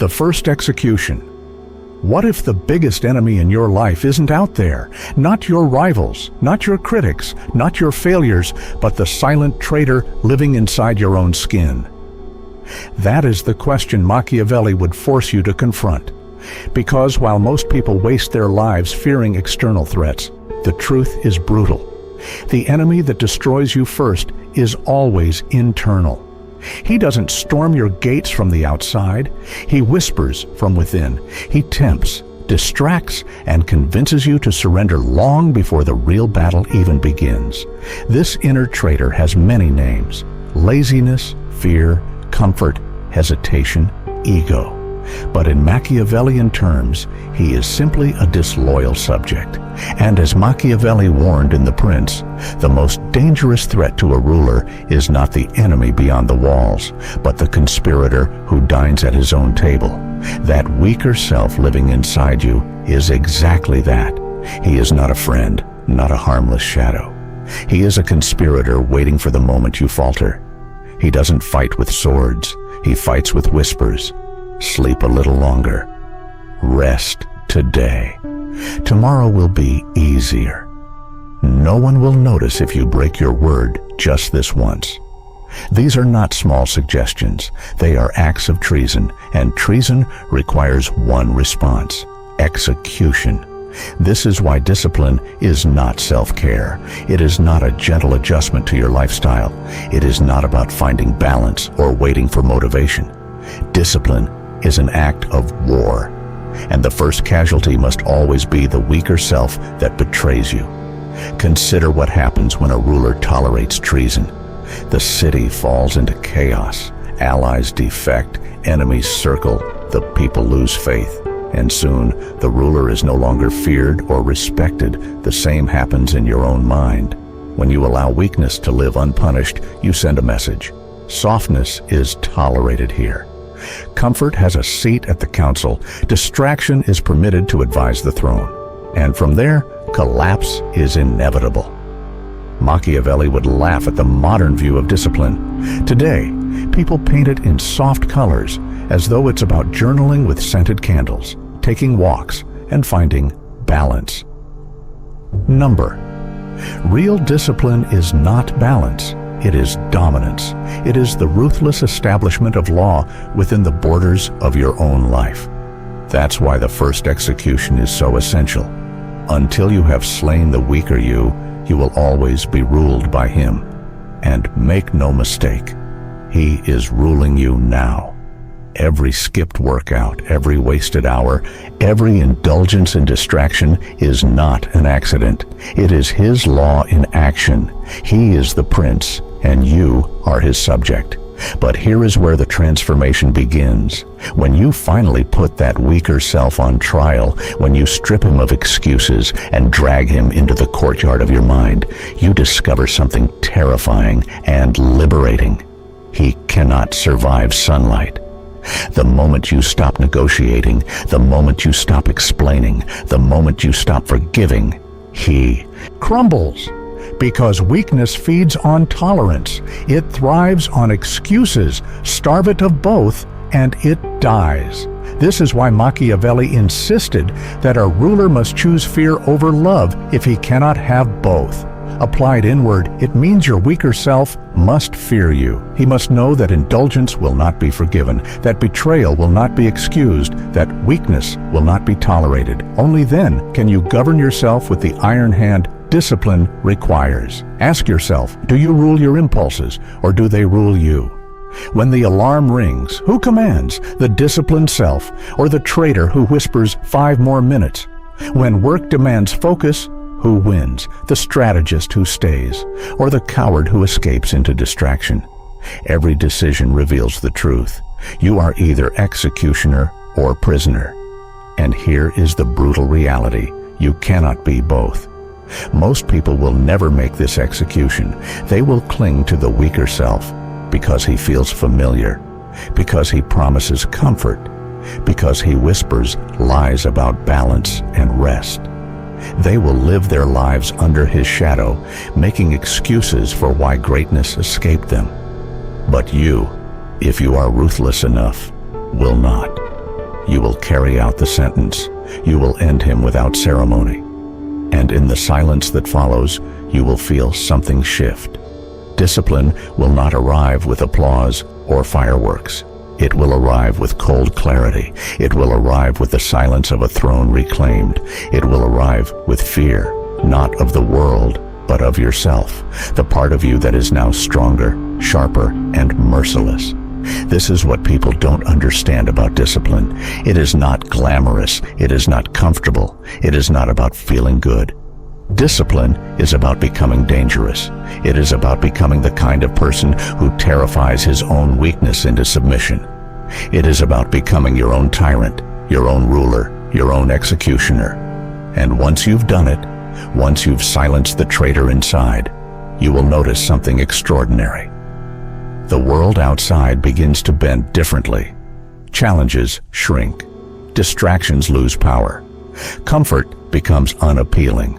The first execution. What if the biggest enemy in your life isn't out there? Not your rivals, not your critics, not your failures, but the silent traitor living inside your own skin. That is the question Machiavelli would force you to confront. Because while most people waste their lives fearing external threats, the truth is brutal. The enemy that destroys you first is always internal. He doesn't storm your gates from the outside. He whispers from within. He tempts, distracts, and convinces you to surrender long before the real battle even begins. This inner traitor has many names: laziness, fear, comfort, hesitation, ego. But in Machiavellian terms, he is simply a disloyal subject. And as Machiavelli warned in The Prince, the most dangerous threat to a ruler is not the enemy beyond the walls, but the conspirator who dines at his own table. That weaker self living inside you is exactly that. He is not a friend, not a harmless shadow. He is a conspirator waiting for the moment you falter. He doesn't fight with swords. He fights with whispers. Sleep a little longer. Rest today. Tomorrow will be easier. No one will notice if you break your word just this once. These are not small suggestions. They are acts of treason, and treason requires one response: execution. This is why discipline is not self-care. It is not a gentle adjustment to your lifestyle. It is not about finding balance or waiting for motivation. Discipline is an act of war, and the first casualty must always be the weaker self that betrays you. Consider what happens when a ruler tolerates treason. The city falls into chaos. Allies defect, enemies circle, the people lose faith, and soon the ruler is no longer feared or respected. The same happens in your own mind. When you allow weakness to live unpunished, you send a message. Softness is tolerated here. Comfort has a seat at the council. Distraction is permitted to advise the throne. And from there, collapse is inevitable. Machiavelli would laugh at the modern view of discipline. Today, people paint it in soft colors, as though it's about journaling with scented candles, taking walks, and finding balance. Number. Real discipline is not balance. It is dominance. It is the ruthless establishment of law within the borders of your own life. That's why the first execution is so essential. Until you have slain the weaker you will always be ruled by him. And make no mistake, he is ruling you now. Every skipped workout, every wasted hour, every indulgence in distraction is not an accident. It is his law in action. He is the prince, and you are his subject. But here is where the transformation begins. When you finally put that weaker self on trial, when you strip him of excuses and drag him into the courtyard of your mind, you discover something terrifying and liberating. He cannot survive sunlight. The moment you stop negotiating, the moment you stop explaining, the moment you stop forgiving, he crumbles. Because weakness feeds on tolerance. It thrives on excuses. Starve it of both, and it dies. This is why Machiavelli insisted that a ruler must choose fear over love if he cannot have both. Applied inward, it means your weaker self must fear you. He must know that indulgence will not be forgiven, that betrayal will not be excused, that weakness will not be tolerated. Only then can you govern yourself with the iron hand discipline requires. Ask yourself, do you rule your impulses, or do they rule you? When the alarm rings, who commands? The disciplined self, or the traitor who whispers 5 more minutes? When work demands focus, who wins? The strategist who stays, or the coward who escapes into distraction? Every decision reveals the truth. You are either executioner or prisoner. And here is the brutal reality. You cannot be both. Most people will never make this execution. They will cling to the weaker self because he feels familiar, because he promises comfort, because he whispers lies about balance and rest. They will live their lives under his shadow, making excuses for why greatness escaped them. But you, if you are ruthless enough, will not. you will carry out the sentence. You will end him without ceremony. And in the silence that follows, you will feel something shift. Discipline will not arrive with applause or fireworks. It will arrive with cold clarity. It will arrive with the silence of a throne reclaimed. It will arrive with fear, not of the world, but of yourself, the part of you that is now stronger, sharper, and merciless. This is what people don't understand about discipline. It is not glamorous. It is not comfortable. It is not about feeling good. Discipline is about becoming dangerous. It is about becoming the kind of person who terrifies his own weakness into submission. It is about becoming your own tyrant, your own ruler, your own executioner. And once you've done it, once you've silenced the traitor inside, you will notice something extraordinary. The world outside begins to bend differently. Challenges shrink. Distractions lose power. Comfort becomes unappealing.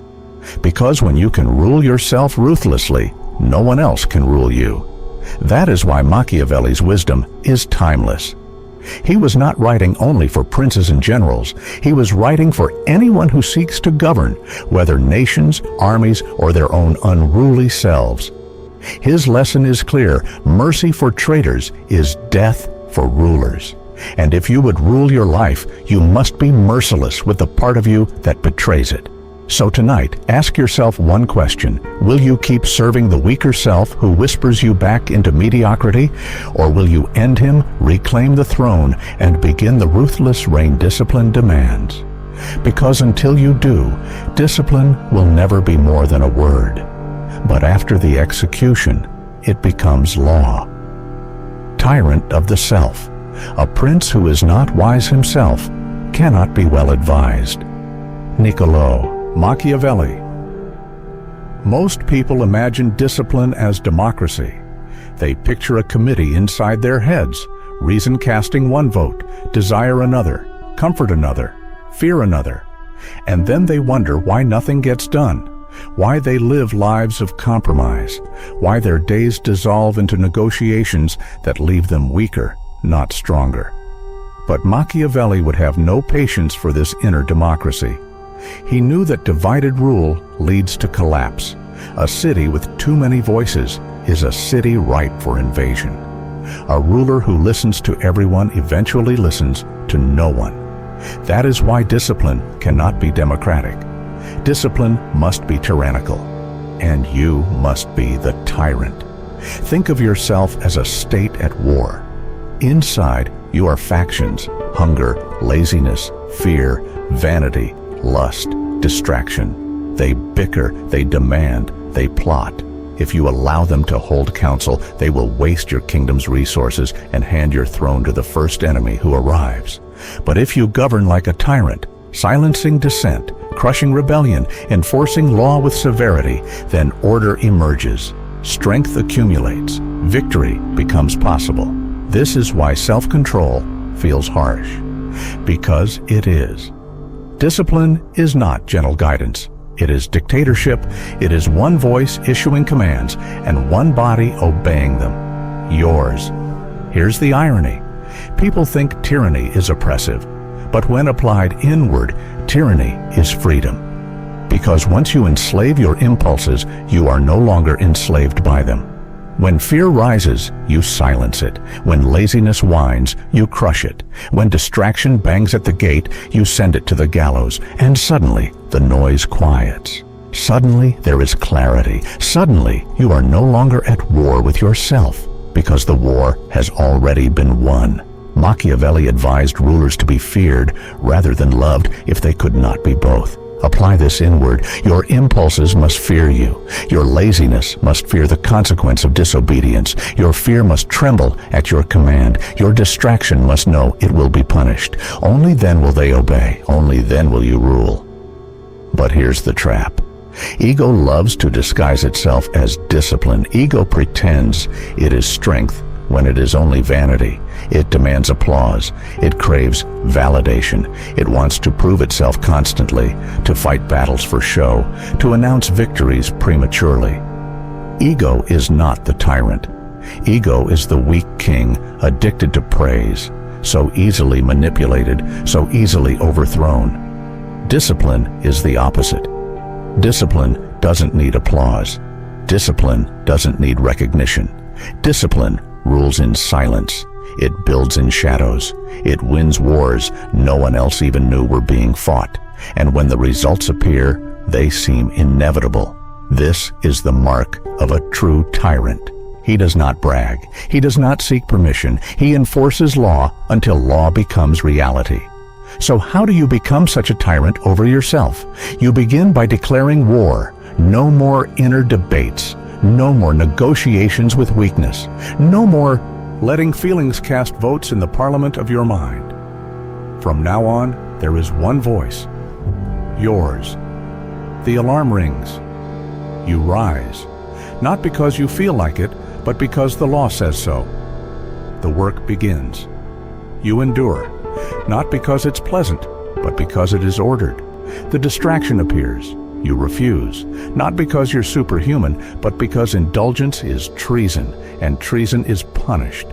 Because when you can rule yourself ruthlessly, no one else can rule you. That is why Machiavelli's wisdom is timeless. He was not writing only for princes and generals. He was writing for anyone who seeks to govern, whether nations, armies, or their own unruly selves. His lesson is clear. Mercy for traitors is death for rulers. And if you would rule your life, you must be merciless with the part of you that betrays it. So tonight, ask yourself one question. Will you keep serving the weaker self who whispers you back into mediocrity? Or will you end him, reclaim the throne, and begin the ruthless reign discipline demands? Because until you do, discipline will never be more than a word. But after the execution, it becomes law. Tyrant of the self. A prince who is not wise himself cannot be well advised. Niccolò Machiavelli. Most people imagine discipline as democracy. They picture a committee inside their heads, reason casting one vote, desire another, comfort another, fear another. And then they wonder why nothing gets done, why they live lives of compromise, why their days dissolve into negotiations that leave them weaker, not stronger. But Machiavelli would have no patience for this inner democracy. He knew that divided rule leads to collapse. A city with too many voices is a city ripe for invasion. A ruler who listens to everyone eventually listens to no one. That is why discipline cannot be democratic. Discipline must be tyrannical, and you must be the tyrant. Think of yourself as a state at war. Inside, you are factions, hunger, laziness, fear, vanity, lust, distraction. They bicker, they demand, they plot. If you allow them to hold counsel, they will waste your kingdom's resources and hand your throne to the first enemy who arrives. But if you govern like a tyrant, silencing dissent, crushing rebellion, enforcing law with severity, then order emerges. Strength accumulates. Victory becomes possible. This is why self-control feels harsh. Because it is. Discipline is not gentle guidance. It is dictatorship. It is one voice issuing commands and one body obeying them. Yours. Here's the irony. People think tyranny is oppressive, but when applied inward, tyranny is freedom. Because once you enslave your impulses, you are no longer enslaved by them. When fear rises, you silence it. When laziness whines, you crush it. When distraction bangs at the gate, you send it to the gallows. And suddenly, the noise quiets. Suddenly, there is clarity. Suddenly, you are no longer at war with yourself, because the war has already been won. Machiavelli advised rulers to be feared rather than loved if they could not be both. Apply this inward. Your impulses must fear you. Your laziness must fear the consequence of disobedience. Your fear must tremble at your command. Your distraction must know it will be punished. Only then will they obey. Only then will you rule. But here's the trap. Ego loves to disguise itself as discipline. Ego pretends it is strength when it is only vanity. It demands applause. It craves validation. It wants to prove itself constantly, to fight battles for show, to announce victories prematurely. Ego is not the tyrant. Ego is the weak king addicted to praise. so easily manipulated, so easily overthrown. Discipline is the opposite. Discipline doesn't need applause. Discipline doesn't need recognition. Discipline rules in silence. It builds in shadows. It wins wars no one else even knew were being fought. And when the results appear, they seem inevitable. This is the mark of a true tyrant. He does not brag. He does not seek permission. He enforces law until law becomes reality. So how do you become such a tyrant over yourself? You begin by declaring war. No more inner debates. No more negotiations with weakness. No more letting feelings cast votes in the parliament of your mind. From now on, there is one voice. Yours. The alarm rings. You rise. Not because you feel like it, but because the law says so. The work begins. You endure. Not because it's pleasant, but because it is ordered. The distraction appears. You refuse, not because you're superhuman, but because indulgence is treason, and treason is punished.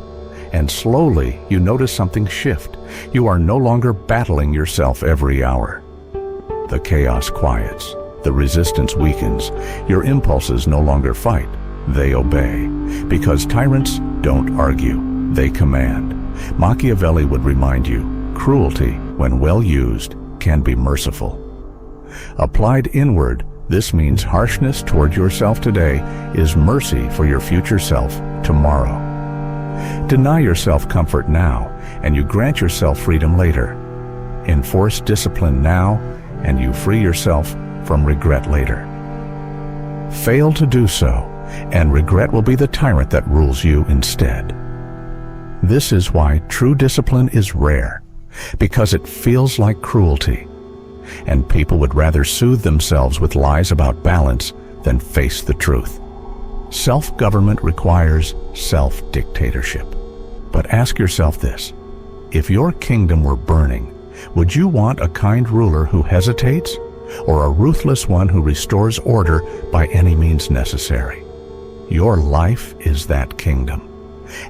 And slowly, you notice something shift. You are no longer battling yourself every hour. The chaos quiets. The resistance weakens. Your impulses no longer fight. They obey. Because tyrants don't argue. They command. Machiavelli would remind you, cruelty, when well used, can be merciful. Applied inward, this means harshness toward yourself today is mercy for your future self tomorrow. Deny yourself comfort now, and you grant yourself freedom later. Enforce discipline now, and you free yourself from regret later. Fail to do so, and regret will be the tyrant that rules you instead. This is why true discipline is rare, because it feels like cruelty. And people would rather soothe themselves with lies about balance than face the truth. Self-government requires self-dictatorship. But ask yourself this: if your kingdom were burning, would you want a kind ruler who hesitates, or a ruthless one who restores order by any means necessary? Your life is that kingdom,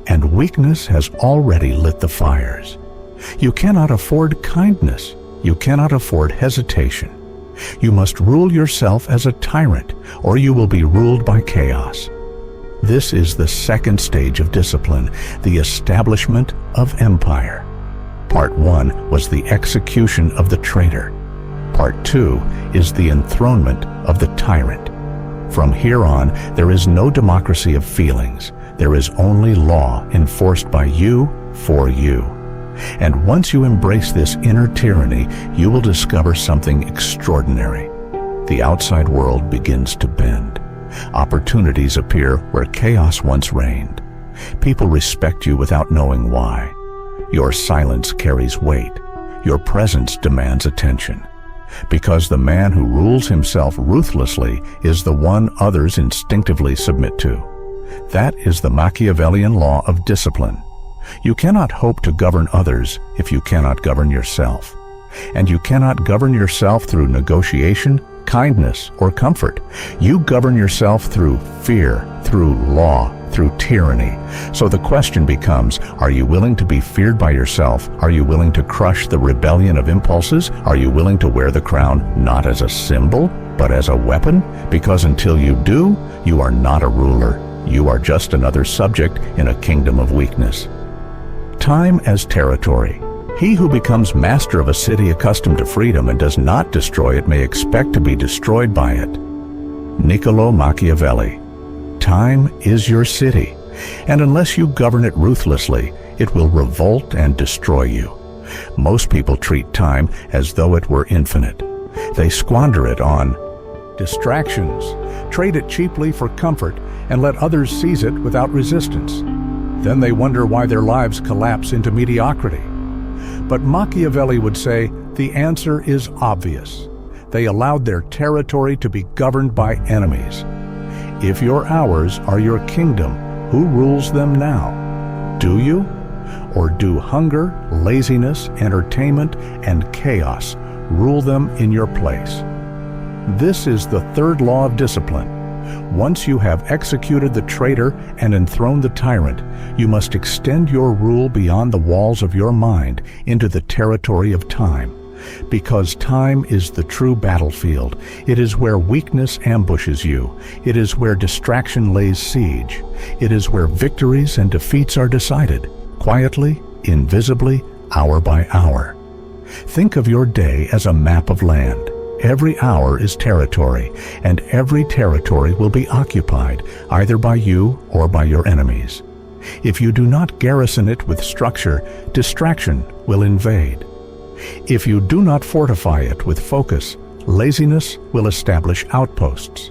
and weakness has already lit the fires. You cannot afford kindness. You cannot afford hesitation. You must rule yourself as a tyrant, or you will be ruled by chaos. This is the second stage of discipline, the establishment of empire. Part 1 was the execution of the traitor. Part 2 is the enthronement of the tyrant. From here on, there is no democracy of feelings. There is only law enforced by you for you. And once you embrace this inner tyranny, you will discover something extraordinary. The outside world begins to bend. Opportunities appear where chaos once reigned. People respect you without knowing why. Your silence carries weight. Your presence demands attention. Because the man who rules himself ruthlessly is the one others instinctively submit to. That is the Machiavellian law of discipline. You cannot hope to govern others if you cannot govern yourself. And you cannot govern yourself through negotiation, kindness, or comfort. You govern yourself through fear, through law, through tyranny. So the question becomes, are you willing to be feared by yourself? Are you willing to crush the rebellion of impulses? Are you willing to wear the crown not as a symbol, but as a weapon? Because until you do, you are not a ruler. You are just another subject in a kingdom of weakness. Time as territory. He who becomes master of a city accustomed to freedom and does not destroy it may expect to be destroyed by it. Niccolo Machiavelli. Time is your city, and unless you govern it ruthlessly, it will revolt and destroy you. Most people treat time as though it were infinite. They squander it on distractions, trade it cheaply for comfort, and let others seize it without resistance. Then they wonder why their lives collapse into mediocrity. But Machiavelli would say the answer is obvious. They allowed their territory to be governed by enemies. If your hours are your kingdom, who rules them now? Do you? Or do hunger, laziness, entertainment, and chaos rule them in your place? This is the third law of discipline. Once you have executed the traitor and enthroned the tyrant, you must extend your rule beyond the walls of your mind into the territory of time. Because time is the true battlefield. It is where weakness ambushes you. It is where distraction lays siege. It is where victories and defeats are decided, quietly, invisibly, hour by hour. Think of your day as a map of land. Every hour is territory, and every territory will be occupied, either by you or by your enemies. If you do not garrison it with structure, distraction will invade. If you do not fortify it with focus, laziness will establish outposts.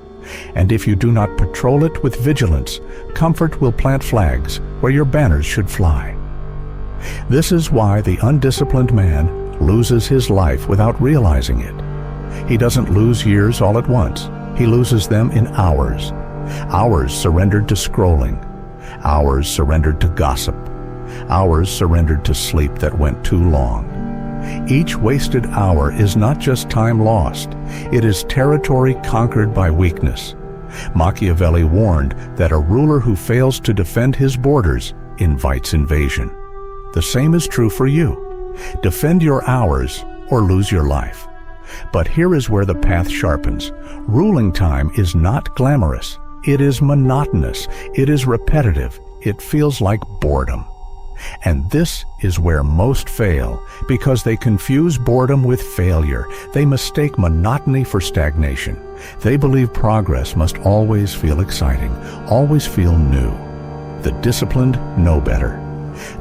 And if you do not patrol it with vigilance, comfort will plant flags where your banners should fly. This is why the undisciplined man loses his life without realizing it. He doesn't lose years all at once. He loses them in hours. Hours surrendered to scrolling. Hours surrendered to gossip. Hours surrendered to sleep that went too long. Each wasted hour is not just time lost. It is territory conquered by weakness. Machiavelli warned that a ruler who fails to defend his borders invites invasion. The same is true for you. Defend your hours or lose your life. But here is where the path sharpens. Ruling time is not glamorous. It is monotonous. It is repetitive. It feels like boredom. And this is where most fail, because they confuse boredom with failure. They mistake monotony for stagnation. They believe progress must always feel exciting, always feel new. The disciplined know better.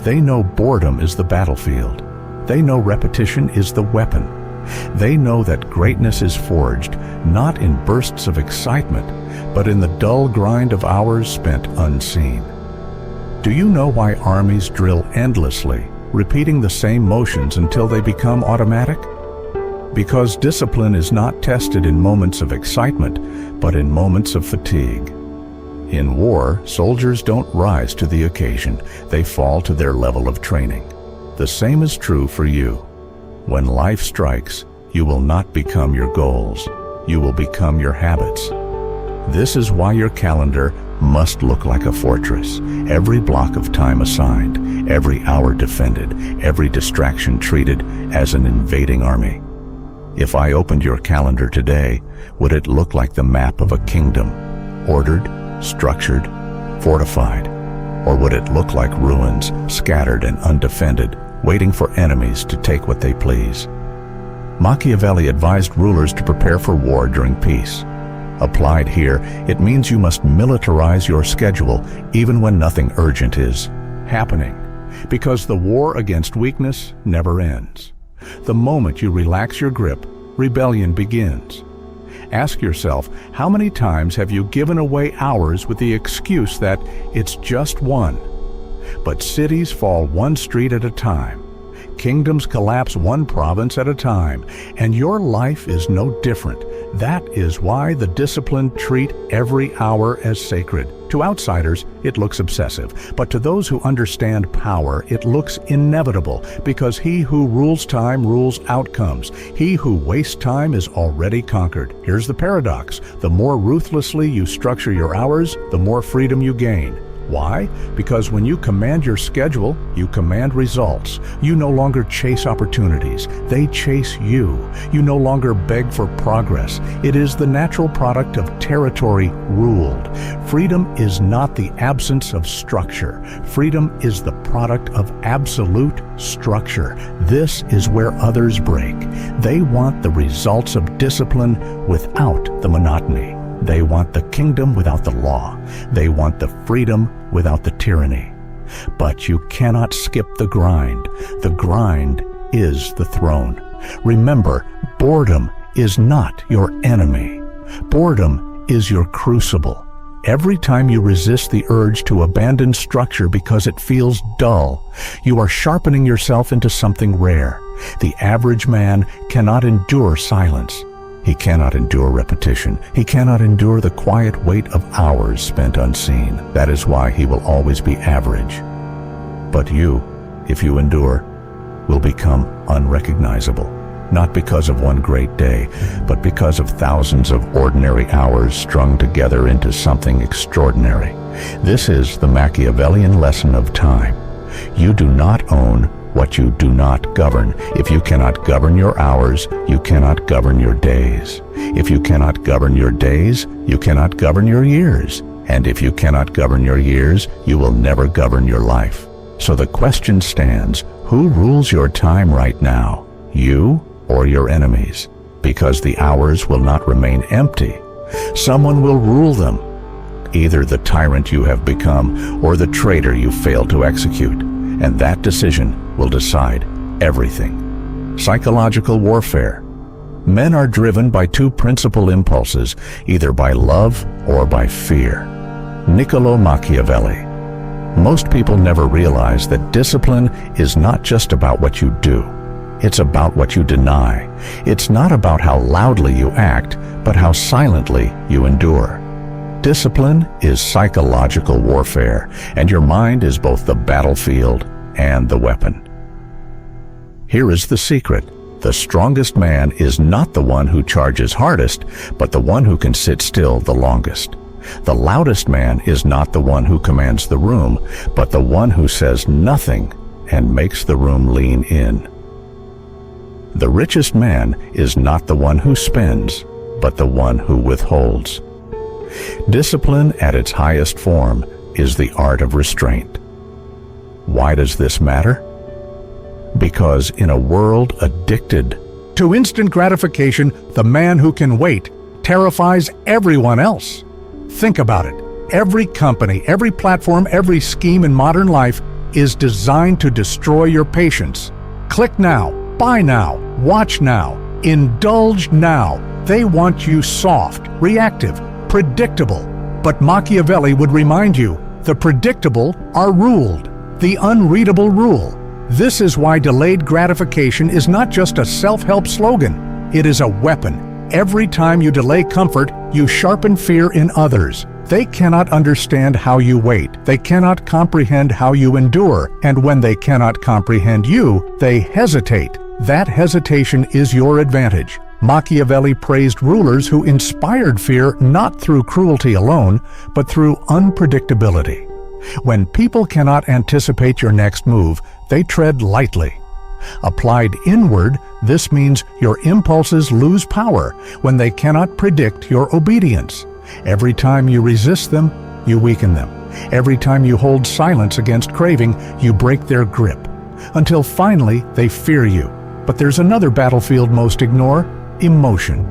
They know boredom is the battlefield. They know repetition is the weapon. They know that greatness is forged, not in bursts of excitement, but in the dull grind of hours spent unseen. Do you know why armies drill endlessly, repeating the same motions until they become automatic? Because discipline is not tested in moments of excitement, but in moments of fatigue. In war, soldiers don't rise to the occasion. They fall to their level of training. The same is true for you. When life strikes, you will not become your goals. You will become your habits. This is why your calendar must look like a fortress. Every block of time assigned, every hour defended, every distraction treated as an invading army. If I opened your calendar today, would it look like the map of a kingdom, ordered, structured, fortified? Or would it look like ruins, scattered and undefended, waiting for enemies to take what they please? Machiavelli advised rulers to prepare for war during peace. Applied here, it means you must militarize your schedule even when nothing urgent is happening, because the war against weakness never ends. The moment you relax your grip, rebellion begins. Ask yourself, how many times have you given away hours with the excuse that it's just one? But cities fall one street at a time. Kingdoms collapse one province at a time, and your life is no different. That is why the disciplined treat every hour as sacred. To outsiders, it looks obsessive, but to those who understand power, it looks inevitable, because he who rules time rules outcomes. He who wastes time is already conquered. Here's the paradox. The more ruthlessly you structure your hours, the more freedom you gain. Why? Because when you command your schedule, you command results. You no longer chase opportunities. They chase you. You no longer beg for progress. It is the natural product of territory ruled. Freedom is not the absence of structure. Freedom is the product of absolute structure. This is where others break. They want the results of discipline without the monotony. They want the kingdom without the law. They want the freedom without the tyranny. But you cannot skip the grind. The grind is the throne. Remember, boredom is not your enemy. Boredom is your crucible. Every time you resist the urge to abandon structure because it feels dull, you are sharpening yourself into something rare. The average man cannot endure silence. He cannot endure repetition. He cannot endure the quiet weight of hours spent unseen. That is why he will always be average. But you, if you endure, will become unrecognizable. not because of one great day, but because of thousands of ordinary hours strung together into something extraordinary. This is the Machiavellian lesson of time. You do not own what you do not govern. If you cannot govern your hours, you cannot govern your days. If you cannot govern your days, you cannot govern your years. And if you cannot govern your years, you will never govern your life. So the question stands, who rules your time right now? You or your enemies? Because the hours will not remain empty. Someone will rule them. Either the tyrant you have become or the traitor you failed to execute. And that decision will decide everything. Psychological warfare. Men are driven by two principal impulses, either by love or by fear. Niccolo Machiavelli. Most people never realize that discipline is not just about what you do. It's about what you deny. It's not about how loudly you act, but how silently you endure. Discipline is psychological warfare, and your mind is both the battlefield and the weapon. Here is the secret. The strongest man is not the one who charges hardest, but the one who can sit still the longest. The loudest man is not the one who commands the room, but the one who says nothing and makes the room lean in. The richest man is not the one who spends, but the one who withholds. Discipline at its highest form is the art of restraint. Why does this matter? Because in a world addicted to instant gratification, the man who can wait terrifies everyone else. Think about it. Every company, every platform, every scheme in modern life is designed to destroy your patience. Click now, buy now, watch now, indulge now. They want you soft, reactive, predictable. But Machiavelli would remind you, the predictable are ruled. The unreadable rule. This is why delayed gratification is not just a self-help slogan. It is a weapon. Every time you delay comfort, you sharpen fear in others. They cannot understand how you wait. They cannot comprehend how you endure. And when they cannot comprehend you, they hesitate. That hesitation is your advantage. Machiavelli praised rulers who inspired fear not through cruelty alone, but through unpredictability. When people cannot anticipate your next move, they tread lightly. Applied inward, this means your impulses lose power when they cannot predict your obedience. Every time you resist them, you weaken them. Every time you hold silence against craving, you break their grip. Until finally, they fear you. But there's another battlefield most ignore: emotion.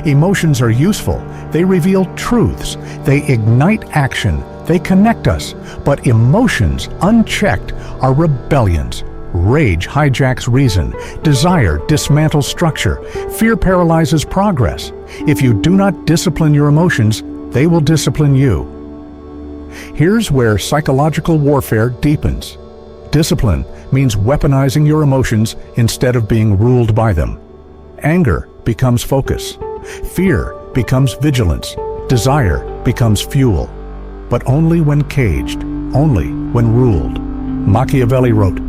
Emotions are useful. They reveal truths. They ignite action. They connect us. But emotions, unchecked, are rebellions. Rage hijacks reason. Desire dismantles structure. Fear paralyzes progress. If you do not discipline your emotions, they will discipline you. Here's where psychological warfare deepens. Discipline means weaponizing your emotions instead of being ruled by them. Anger becomes focus. Fear becomes vigilance. Desire becomes fuel. But only when caged, only when ruled. Machiavelli wrote,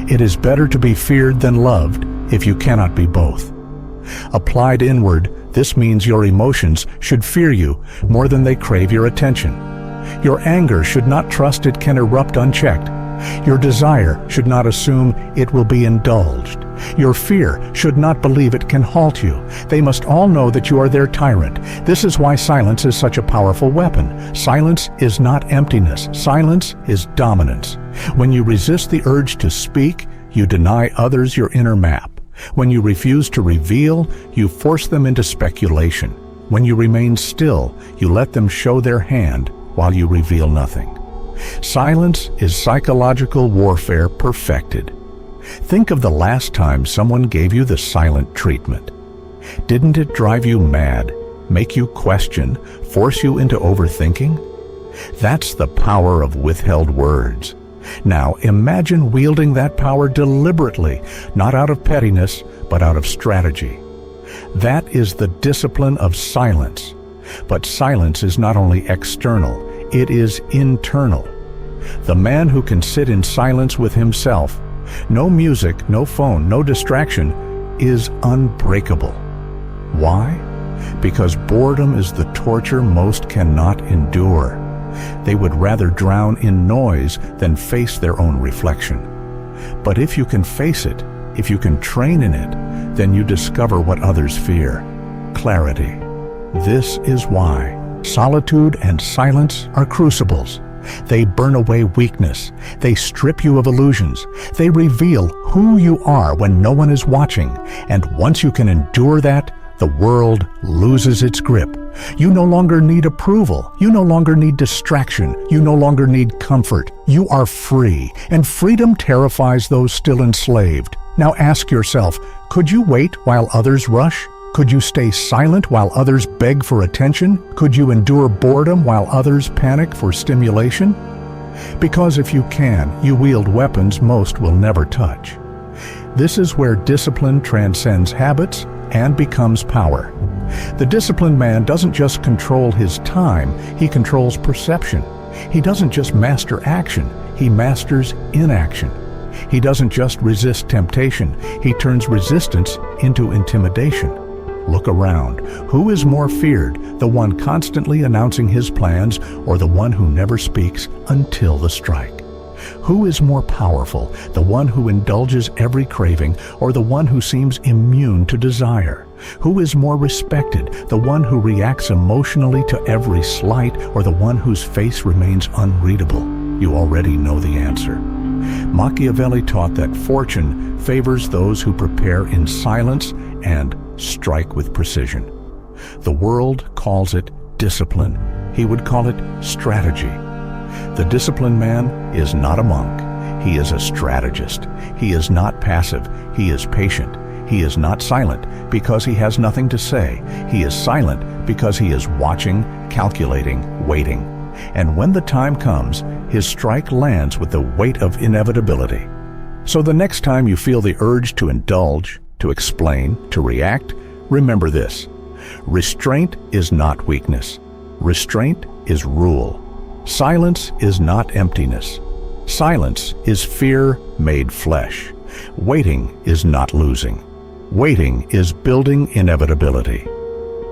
"It is better to be feared than loved if you cannot be both." Applied inward, this means your emotions should fear you more than they crave your attention. Your anger should not trust it can erupt unchecked. Your desire should not assume it will be indulged. Your fear should not believe it can halt you. They must all know that you are their tyrant. This is why silence is such a powerful weapon. Silence is not emptiness. Silence is dominance. When you resist the urge to speak, you deny others your inner map. When you refuse to reveal, you force them into speculation. When you remain still, you let them show their hand while you reveal nothing. Silence is psychological warfare perfected. Think of the last time someone gave you the silent treatment. Didn't it drive you mad, make you question, force you into overthinking? That's the power of withheld words. Now imagine wielding that power deliberately, not out of pettiness, but out of strategy. That is the discipline of silence. But silence is not only external, it is internal. The man who can sit in silence with himself, no music, no phone, no distraction, is unbreakable. Why? Because boredom is the torture most cannot endure. They would rather drown in noise than face their own reflection. But if you can face it, if you can train in it, then you discover what others fear: clarity. This is why solitude and silence are crucibles. They burn away weakness. They strip you of illusions. They reveal who you are when no one is watching. And once you can endure that, the world loses its grip. You no longer need approval. You no longer need distraction. You no longer need comfort. You are free, and freedom terrifies those still enslaved. Now ask yourself, could you wait while others rush? Could you stay silent while others beg for attention? Could you endure boredom while others panic for stimulation? Because if you can, you wield weapons most will never touch. This is where discipline transcends habits and becomes power. The disciplined man doesn't just control his time, he controls perception. He doesn't just master action, he masters inaction. He doesn't just resist temptation, he turns resistance into intimidation. Look around. Who is more feared, the one constantly announcing his plans or the one who never speaks until the strike? Who is more powerful, the one who indulges every craving or the one who seems immune to desire? Who is more respected, the one who reacts emotionally to every slight or the one whose face remains unreadable? You already know the answer. Machiavelli taught that fortune favors those who prepare in silence and strike with precision. The world calls it discipline. He would call it strategy. The disciplined man is not a monk. He is a strategist. He is not passive. He is patient. He is not silent because he has nothing to say. He is silent because he is watching, calculating, waiting. And when the time comes, his strike lands with the weight of inevitability. So the next time you feel the urge to indulge, to explain, to react, remember this: restraint is not weakness. Restraint is rule. Silence is not emptiness. Silence is fear made flesh. Waiting is not losing. Waiting is building inevitability.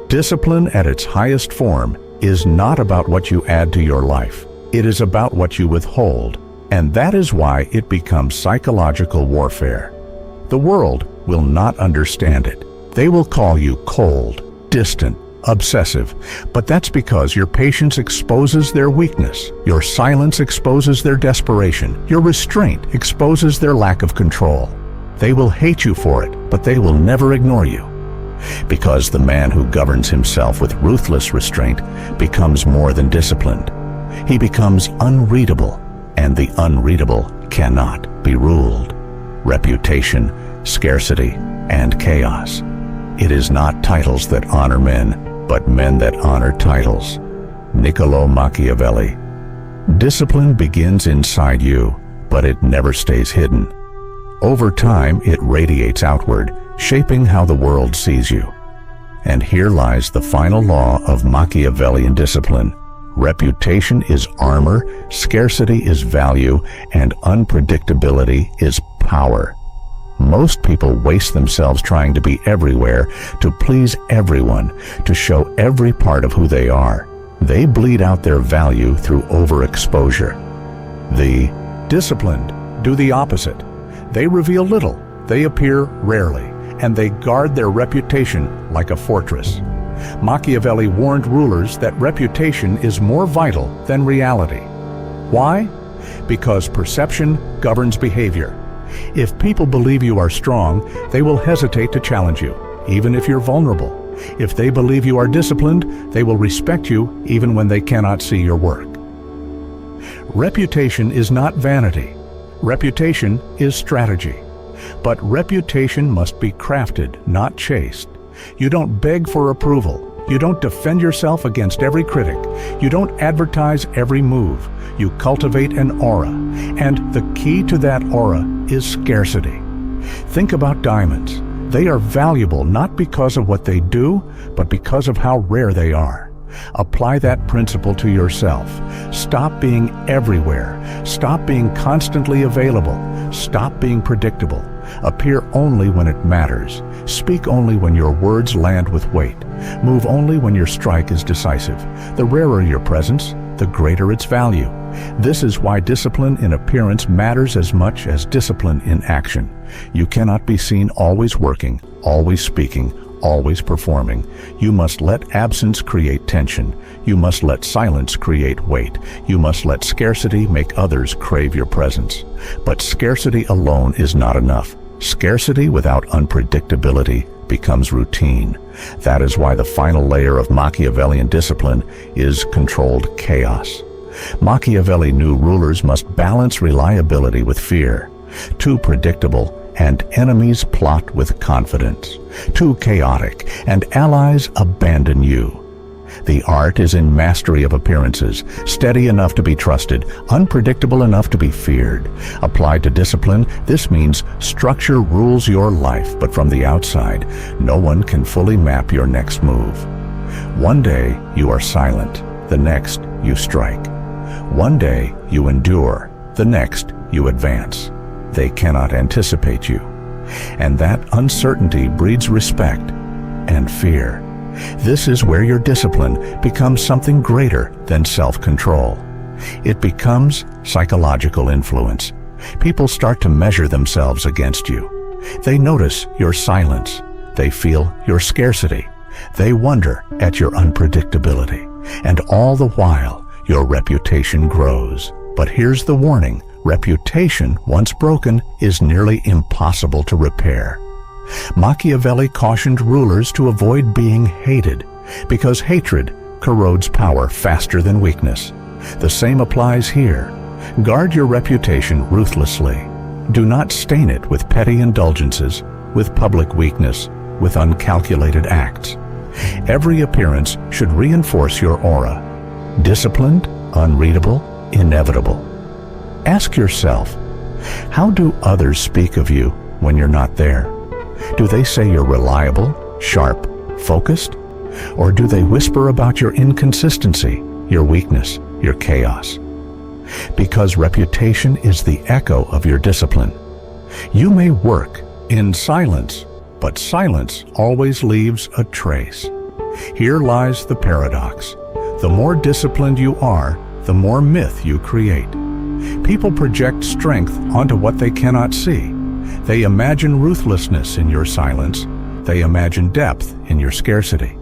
Discipline at its highest form is not about what you add to your life. It is about what you withhold, and that is why it becomes psychological warfare. The world will not understand it. They will call you cold, distant, obsessive, but that's because your patience exposes their weakness. Your silence exposes their desperation. Your restraint exposes their lack of control. They will hate you for it, but they will never ignore you. Because the man who governs himself with ruthless restraint becomes more than disciplined. He becomes unreadable, and the unreadable cannot be ruled. Reputation, scarcity, and chaos. It is not titles that honor men, but men that honor titles. Niccolo Machiavelli. Discipline begins inside you, but it never stays hidden. Over time, it radiates outward, shaping how the world sees you. And here lies the final law of Machiavellian discipline. Reputation is armor, scarcity is value, and unpredictability is power. Most people waste themselves trying to be everywhere, to please everyone, to show every part of who they are. They bleed out their value through overexposure. The disciplined do the opposite. They reveal little, they appear rarely, and they guard their reputation like a fortress. Machiavelli warned rulers that reputation is more vital than reality. Why? Because perception governs behavior. If people believe you are strong, they will hesitate to challenge you, even if you're vulnerable. If they believe you are disciplined, they will respect you even when they cannot see your work. Reputation is not vanity. Reputation is strategy. But reputation must be crafted, not chased. You don't beg for approval. You don't defend yourself against every critic. You don't advertise every move. You cultivate an aura. And the key to that aura is scarcity. Think about diamonds. They are valuable not because of what they do, but because of how rare they are. Apply that principle to yourself. Stop being everywhere. Stop being constantly available. Stop being predictable. Appear only when it matters. Speak only when your words land with weight. Move only when your strike is decisive. The rarer your presence, the greater its value. This is why discipline in appearance matters as much as discipline in action. You cannot be seen always working, always speaking, always performing. You must let absence create tension. You must let silence create weight. You must let scarcity make others crave your presence. But scarcity alone is not enough. Scarcity without unpredictability becomes routine. That is why the final layer of Machiavellian discipline is controlled chaos. Machiavelli knew rulers must balance reliability with fear. Too predictable, and enemies plot with confidence. Too chaotic, and allies abandon you. The art is in mastery of appearances, steady enough to be trusted, unpredictable enough to be feared. Applied to discipline, this means structure rules your life, but from the outside, no one can fully map your next move. One day, you are silent. The next, you strike. One day, you endure. The next, you advance. They cannot anticipate you. And that uncertainty breeds respect and fear. This is where your discipline becomes something greater than self-control. It becomes psychological influence. People start to measure themselves against you. They notice your silence. They feel your scarcity. They wonder at your unpredictability. And all the while, your reputation grows. But here's the warning. Reputation, once broken, is nearly impossible to repair. Machiavelli cautioned rulers to avoid being hated, because hatred corrodes power faster than weakness. The same applies here. Guard your reputation ruthlessly. Do not stain it with petty indulgences, with public weakness, with uncalculated acts. Every appearance should reinforce your aura. Disciplined, unreadable, inevitable. Ask yourself, how do others speak of you when you're not there? Do they say you're reliable, sharp, focused? Or do they whisper about your inconsistency, your weakness, your chaos? Because reputation is the echo of your discipline. You may work in silence, but silence always leaves a trace. Here lies the paradox. The more disciplined you are, the more myth you create. People project strength onto what they cannot see. They imagine ruthlessness in your silence. They imagine depth in your scarcity.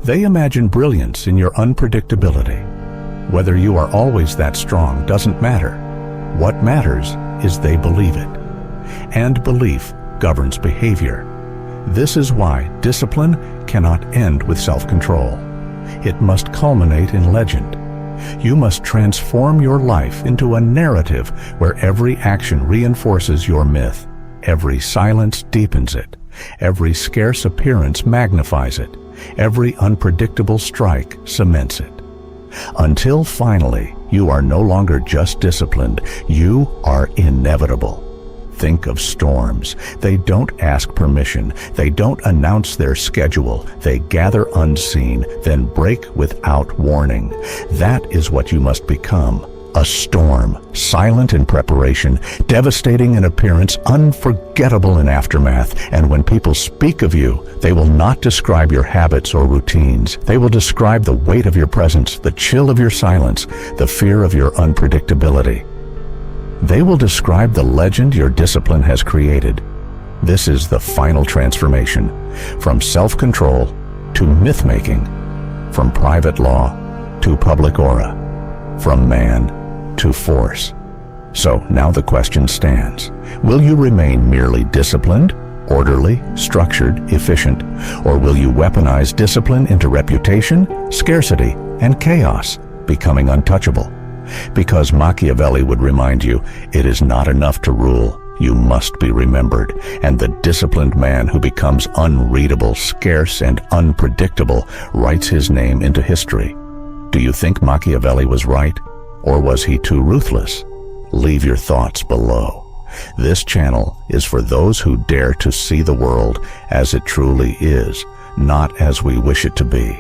They imagine brilliance in your unpredictability. Whether you are always that strong doesn't matter. What matters is they believe it. And belief governs behavior. This is why discipline cannot end with self-control. It must culminate in legend. You must transform your life into a narrative where every action reinforces your myth. Every silence deepens it. Every scarce appearance magnifies it. Every unpredictable strike cements it. Until finally, you are no longer just disciplined, you are inevitable. Think of storms. They don't ask permission. They don't announce their schedule. They gather unseen, then break without warning. That is what you must become. A storm, silent in preparation, devastating in appearance, unforgettable in aftermath. And when people speak of you, they will not describe your habits or routines. They will describe the weight of your presence, the chill of your silence, the fear of your unpredictability. They will describe the legend your discipline has created. This is the final transformation, from self-control to myth-making, from private law to public aura, from man to force. So now the question stands. Will you remain merely disciplined, orderly, structured, efficient, or will you weaponize discipline into reputation, scarcity, and chaos, becoming untouchable? Because Machiavelli would remind you, it is not enough to rule, you must be remembered. And the disciplined man who becomes unreadable, scarce, and unpredictable writes his name into history. Do you think Machiavelli was right? Or was he too ruthless? Leave your thoughts below. This channel is for those who dare to see the world as it truly is, not as we wish it to be.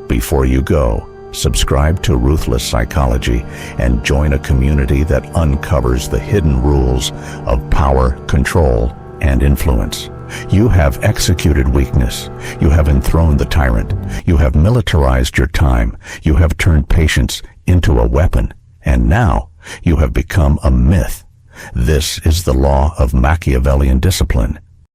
Before you go, subscribe to Ruthless Psychology and join a community that uncovers the hidden rules of power, control, and influence. You have executed weakness. You have enthroned the tyrant. You have militarized your time. You have turned patience into a weapon. And now you have become a myth. This is the law of Machiavellian discipline.